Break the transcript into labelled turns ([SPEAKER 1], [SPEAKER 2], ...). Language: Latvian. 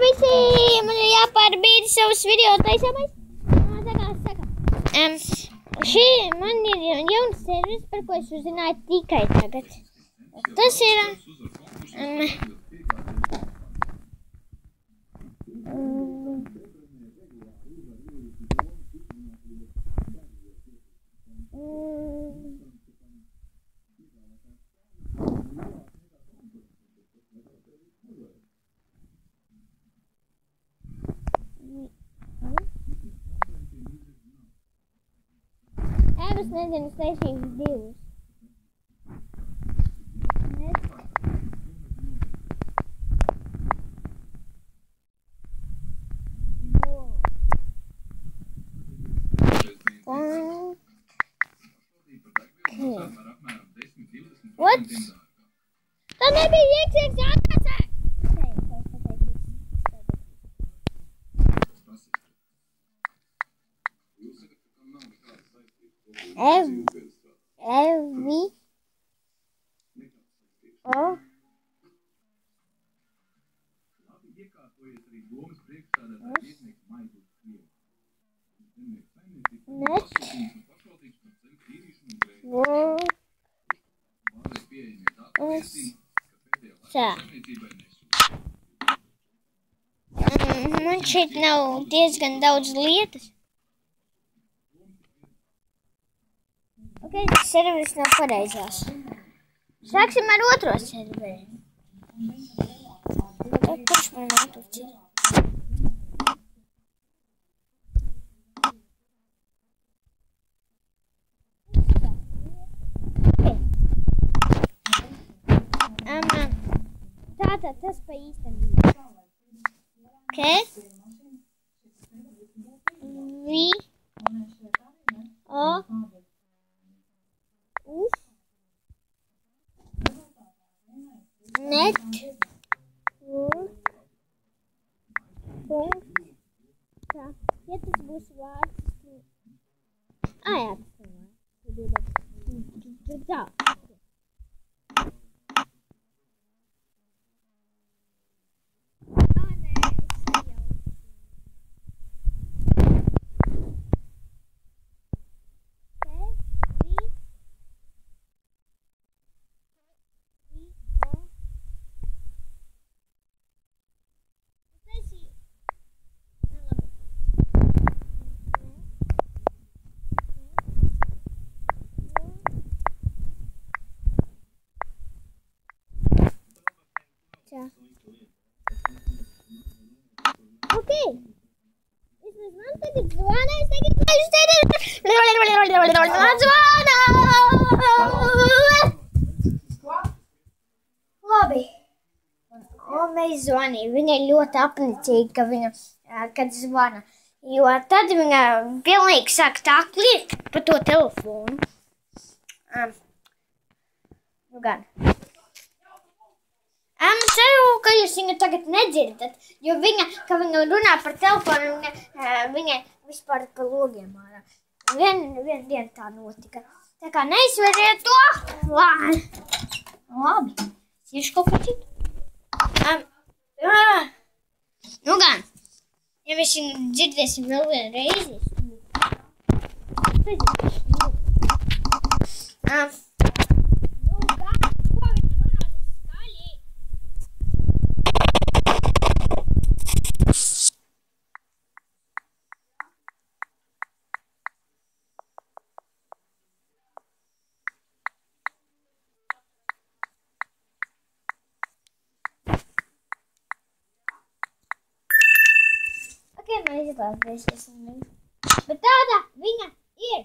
[SPEAKER 1] visiem! Man ir jāpārbīda savus video taisāmais. Šī man ir jauns servis, par ko es uzzināju tikai tagad. Tas ir... Es nezinu, es taisīšu divus. What? Tā nebija iekšēks atpasāk! Evi. O. Net. Tā. Man šeit nav diezgan daudz lietas. Ok, serveris nav pareizās. Sāksim ar otro serveri. Kurš man otrs ir? Tātad tas pa īstam bija. Ok. Vi. O. Net. Tā. Ja tas būs vārds. Jā, tas ir vārds. Tā. Ok. Es man tagad zvana, es tagad zvana! Labi. Mēs zvanīja. Viņa ļoti apnicīga, ka viņa, kad zvana. Jo tad viņa pilnīgi sāk tā kliegt pa to telefonu. Nu gan. Ceru, ka jūs viņu tagad nedzirdat, jo viņa runā par telefonu, viņa vispār pa logiem ārā. Vien diena tā notika. Tā kā neizveriet to. Labi. Iešu kaut ko citu. Nu gan. Ja mēs viņu dzirdēsim vēl vienu reizi. Man izlāsties, bet tāda viņa ir.